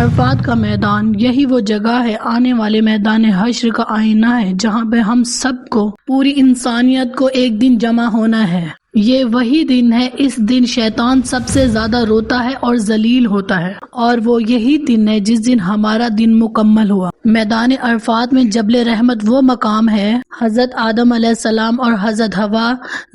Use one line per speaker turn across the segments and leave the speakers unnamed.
عرفات کا میدان یہی وہ جگہ ہے، آنے والے میدان حشر کا آئینہ ہے، جہاں پہ ہم سب کو، پوری انسانیت کو ایک دن جمع ہونا ہے۔ یہ وہی دن ہے، اس دن شیطان سب سے زیادہ روتا ہے اور ذلیل ہوتا ہے، اور وہ یہی دن ہے جس دن ہمارا دن مکمل ہوا۔ میدان عرفات میں جبل رحمت وہ مقام ہے، حضرت آدم علیہ السلام اور حضرت حوا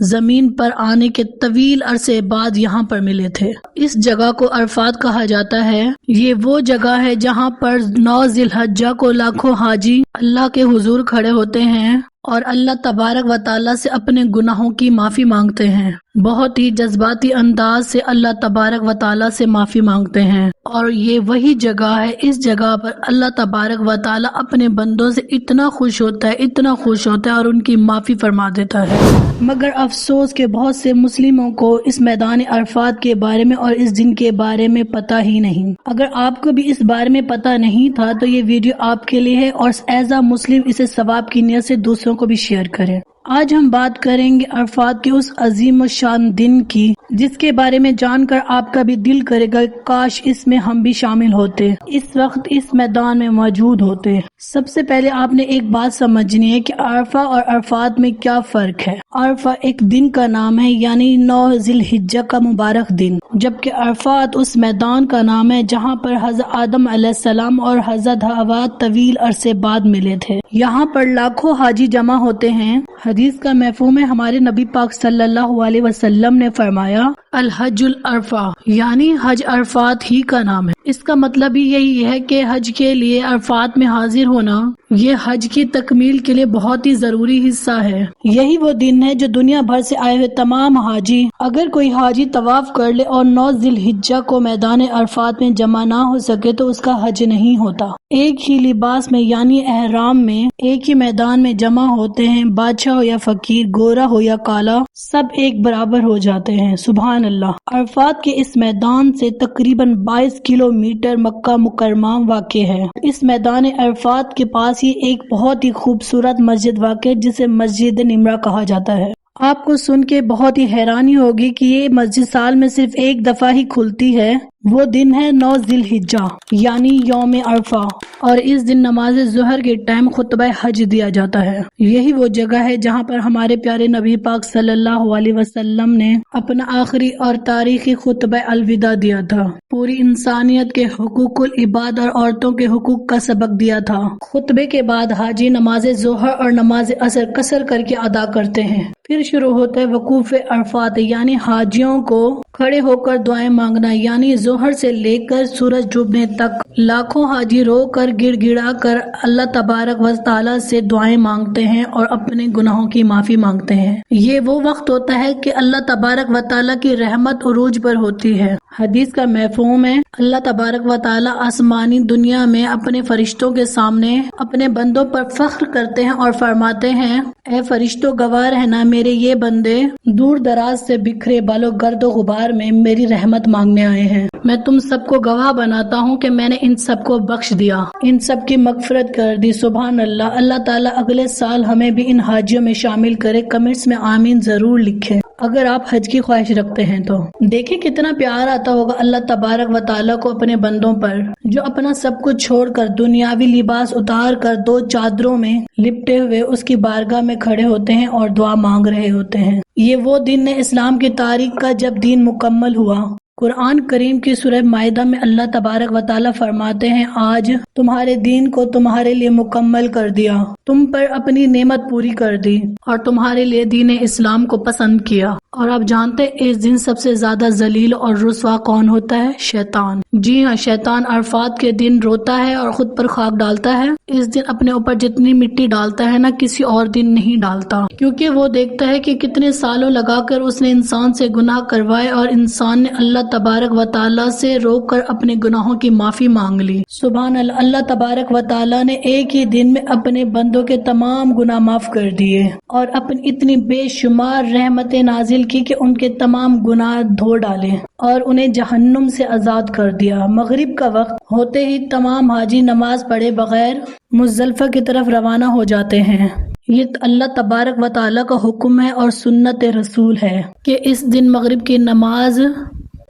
زمین پر آنے کے طویل عرصے بعد یہاں پر ملے تھے۔ اس جگہ کو عرفات کہا جاتا ہے۔ یہ وہ جگہ ہے جہاں پر 9 ذی الحجہ کو لاکھوں حاجی اللہ کے حضور کھڑے ہوتے ہیں اور اللہ تبارک و تعالیٰ سے اپنے گناہوں کی معافی مانگتے ہیں۔ بہت ہی جذباتی انداز سے اللہ تبارک و تعالیٰ سے معافی مانگتے ہیں، اور یہ وہی جگہ ہے، اس جگہ پر اللہ تبارک و تعالیٰ اپنے بندوں سے اتنا خوش ہوتا ہے، اتنا خوش ہوتا ہے اور ان کی معافی فرما دیتا ہے۔ مگر افسوس کہ بہت سے مسلموں کو اس میدان عرفات کے بارے میں اور اس دن کے بارے میں پتہ ہی نہیں۔ اگر آپ کو بھی اس بارے میں پتہ نہیں تھا تو یہ ویڈیو آپ کے لیے ہے، اور ایز اے مسلم اسے ثواب کی نیت سے دوسروں کو بھی شیئر کریں۔ آج ہم بات کریں گے عرفات کے اس عظیم و شان دن کی، جس کے بارے میں جان کر آپ کا بھی دل کرے گا کاش اس میں ہم بھی شامل ہوتے، اس وقت اس میدان میں موجود ہوتے۔ سب سے پہلے آپ نے ایک بات سمجھنی ہے کہ عرفہ اور عرفات میں کیا فرق ہے۔ عرفہ ایک دن کا نام ہے، یعنی 9 ذی الحجہ کا مبارک دن، جبکہ عرفات اس میدان کا نام ہے جہاں پر حضرت آدم علیہ السلام اور حضرت حوا طویل عرصے بعد ملے تھے۔ یہاں پر لاکھوں حاجی جمع ہوتے ہیں۔ حدیث کا مفہوم ہے، ہمارے نبی پاک صلی اللہ علیہ وسلم نے فرمایا الحج العرفہ، یعنی حج عرفات ہی کا نام ہے۔ اس کا مطلب ہی یہی ہے کہ حج کے لیے عرفات میں حاضر ہونا یہ حج کی تکمیل کے لیے بہت ہی ضروری حصہ ہے۔ یہی وہ دن ہے جو دنیا بھر سے آئے ہوئے تمام حاجی، اگر کوئی حاجی طواف کر لے اور 9 ذی الحجہ کو میدان عرفات میں جمع نہ ہو سکے تو اس کا حج نہیں ہوتا۔ ایک ہی لباس میں یعنی احرام میں ایک ہی میدان میں جمع ہوتے ہیں، بادشاہ ہو یا فقیر، گورا ہو یا کالا، سب ایک برابر ہو جاتے ہیں۔ سبحان اللہ۔ عرفات کے اس میدان سے تقریباً 22 کلومیٹر مکہ مکرمہ واقع ہے۔ اس میدان عرفات کے پاس ہی ایک بہت ہی خوبصورت مسجد واقع ہے جسے مسجد نمرہ کہا جاتا ہے۔ آپ کو سن کے بہت ہی حیرانی ہوگی کہ یہ مسجد سال میں صرف ایک دفعہ ہی کھلتی ہے۔ وہ دن ہے 9 ذی الحجہ یعنی یوم عرفہ، اور اس دن نماز ظہر کے ٹائم خطبہ حج دیا جاتا ہے۔ یہی وہ جگہ ہے جہاں پر ہمارے پیارے نبی پاک صلی اللہ علیہ وسلم نے اپنا آخری اور تاریخی خطبہ الوداع دیا تھا۔ پوری انسانیت کے حقوق العباد اور عورتوں کے حقوق کا سبق دیا تھا۔ خطبے کے بعد حاجی نماز ظہر اور نماز عصر قصر کر کے ادا کرتے ہیں۔ پھر شروع ہوتا ہے وقوف عرفات، یعنی حاجیوں کو کھڑے ہو کر دعائیں مانگنا، یعنی ظہر سے لے کر سورج ڈوبنے تک لاکھوں حاجی رو کر گڑ گڑا کر اللہ تبارک و تعالیٰ سے دعائیں مانگتے ہیں اور اپنے گناہوں کی معافی مانگتے ہیں۔ یہ وہ وقت ہوتا ہے کہ اللہ تبارک و تعالیٰ کی رحمت عروج پر ہوتی ہے۔ حدیث کا مفہوم ہے، اللہ تبارک و تعالیٰ آسمانی دنیا میں اپنے فرشتوں کے سامنے اپنے بندوں پر فخر کرتے ہیں اور فرماتے ہیں اے فرشتوں گواہ رہنا، میرے یہ بندے دور دراز سے بکھرے بالوں گرد و غبار میں میری رحمت مانگنے آئے ہیں۔ میں تم سب کو گواہ بناتا ہوں کہ میں نے ان سب کو بخش دیا، ان سب کی مغفرت کر دی۔ سبحان اللہ۔ اللہ تعالیٰ اگلے سال ہمیں بھی ان حاجیوں میں شامل کرے۔ کمنٹس میں آمین ضرور لکھیں اگر آپ حج کی خواہش رکھتے ہیں تو۔ دیکھیں کتنا پیار آتا ہوگا اللہ تبارک و تعالیٰ کو اپنے بندوں پر، جو اپنا سب کچھ چھوڑ کر دنیاوی لباس اتار کر 2 چادروں میں لپٹے ہوئے اس کی بارگاہ میں کھڑے ہوتے ہیں اور دعا مانگ رہے ہوتے ہیں۔ یہ وہ دن ہے اسلام کی تاریخ کا جب دین مکمل ہوا۔ قرآن کریم کی سورہ مائدہ میں اللہ تبارک و تعالیٰ فرماتے ہیں آج تمہارے دین کو تمہارے لیے مکمل کر دیا، تم پر اپنی نعمت پوری کر دی اور تمہارے لیے دین اسلام کو پسند کیا۔ اور آپ جانتے اس دن سب سے زیادہ ذلیل اور رسوا کون ہوتا ہے؟ شیطان۔ جی ہاں، شیطان عرفات کے دن روتا ہے اور خود پر خاک ڈالتا ہے۔ اس دن اپنے اوپر جتنی مٹی ڈالتا ہے نا کسی اور دن نہیں ڈالتا، کیونکہ وہ دیکھتا ہے کہ کتنے سالوں لگا کر اس نے انسان سے گناہ کروائے اور انسان نے اللہ تبارک و تعالیٰ سے رو کر اپنے گناہوں کی معافی مانگ لی۔ سبحان اللہ۔ اللہ تبارک و تعالیٰ نے ایک ہی دن میں اپنے بندوں کے تمام گناہ معاف کر دیے اور اپنی اتنی بے شمار رحمتیں نازل کی کہ ان کے تمام گناہ دھو ڈالے اور انہیں جہنم سے آزاد کر دیا۔ مغرب کا وقت ہوتے ہی تمام حاجی نماز پڑھے بغیر مزدلفہ کی طرف روانہ ہو جاتے ہیں۔ یہ اللہ تبارک و تعالیٰ کا حکم ہے اور سنت رسول ہے کہ اس دن مغرب کی نماز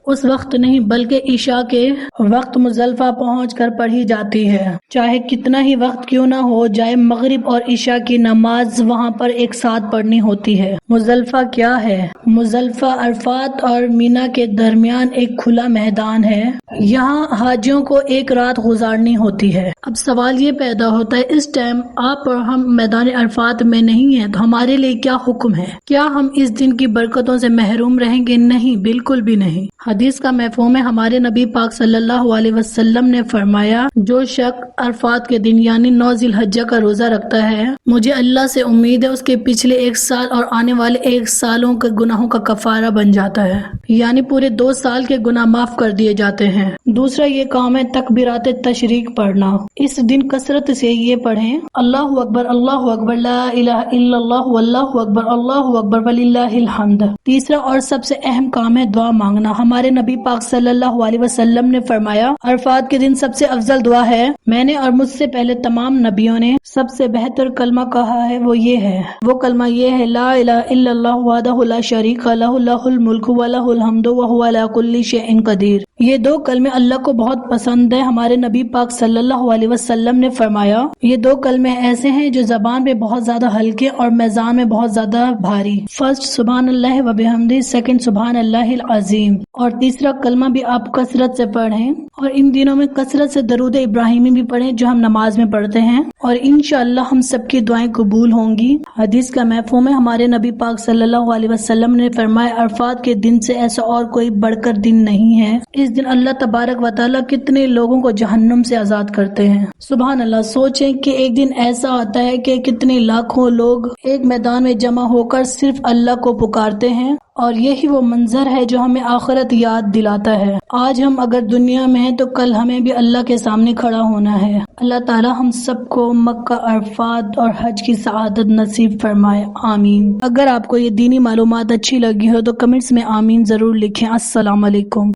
اس وقت نہیں بلکہ عشاء کے وقت مزدلفہ پہنچ کر پڑھی جاتی ہے، چاہے کتنا ہی وقت کیوں نہ ہو جائے۔ مغرب اور عشاء کی نماز وہاں پر ایک ساتھ پڑھنی ہوتی ہے۔ مزدلفہ کیا ہے؟ مزدلفہ عرفات اور مینا کے درمیان ایک کھلا میدان ہے، یہاں حاجیوں کو ایک رات گزارنی ہوتی ہے۔ اب سوال یہ پیدا ہوتا ہے، اس ٹائم آپ اور ہم میدان عرفات میں نہیں ہیں تو ہمارے لیے کیا حکم ہے؟ کیا ہم اس دن کی برکتوں سے محروم رہیں گے؟ نہیں، بالکل بھی نہیں۔ حدیث کا مفہوم ہے، ہمارے نبی پاک صلی اللہ علیہ وسلم نے فرمایا، جو شخص عرفات کے دن یعنی 9 ذی الحجہ کا روزہ رکھتا ہے، مجھے اللہ سے امید ہے اس کے پچھلے 1 سال اور آنے والے 1 سالوں کے گناہوں کا کفارہ بن جاتا ہے، یعنی پورے 2 سال کے گناہ معاف کر دیے جاتے ہیں۔ دوسرا یہ کام ہے تکبیرات تشریق پڑھنا۔ اس دن کثرت سے یہ پڑھیں، اللہ اکبر لا الہ الا اللہ واللہ اکبر وللہ الحمد۔ تیسرا اور سب سے اہم کام ہے دعا مانگنا۔ ہمارے نبی پاک صلی اللہ علیہ وسلم نے فرمایا، عرفات کے دن سب سے افضل دعا ہے، میں نے اور مجھ سے پہلے تمام نبیوں نے سب سے بہتر کلمہ کہا ہے، وہ کلمہ یہ ہے، لا الہ الا اللہ وحدہ لا شریک لہ لہ الملک ولہ الحمد وہو علی کل شیء قدیر۔ یہ 2 کلمے اللہ کو بہت پسند ہیں۔ ہمارے نبی پاک صلی اللہ علیہ وسلم نے فرمایا، یہ 2 کلمے ایسے ہیں جو زبان پہ بہت زیادہ ہلکے اور میزان میں بہت زیادہ بھاری۔ فرسٹ سبحان اللہ و بحمدہ، سیکنڈ سبحان اللہ العظیم، اور تیسرا کلمہ بھی آپ کثرت سے پڑھیں، اور ان دنوں میں کثرت سے درود ابراہیمی بھی پڑھیں جو ہم نماز میں پڑھتے ہیں، اور انشاءاللہ ہم سب کی دعائیں قبول ہوں گی۔ حدیث کا مفہوم ہے، ہمارے نبی پاک صلی اللہ علیہ وسلم نے فرمایا، عرفات کے دن سے ایسا اور کوئی بڑھ کر دن نہیں ہے، اس دن اللہ تبارک و تعالیٰ کتنے لوگوں کو جہنم سے آزاد کرتے ہیں۔ سبحان اللہ، سوچیں کہ ایک دن ایسا آتا ہے کہ کتنے لاکھوں لوگ ایک میدان میں جمع ہو کر صرف اللہ کو پکارتے ہیں، اور یہی وہ منظر ہے جو ہمیں آخرت یاد دلاتا ہے۔ آج ہم اگر دنیا میں ہیں تو کل ہمیں بھی اللہ کے سامنے کھڑا ہونا ہے۔ اللہ تعالی ہم سب کو مکہ، عرفات اور حج کی سعادت نصیب فرمائے، آمین۔ اگر آپ کو یہ دینی معلومات اچھی لگی ہو تو کمنٹس میں آمین ضرور لکھیں۔ السلام علیکم۔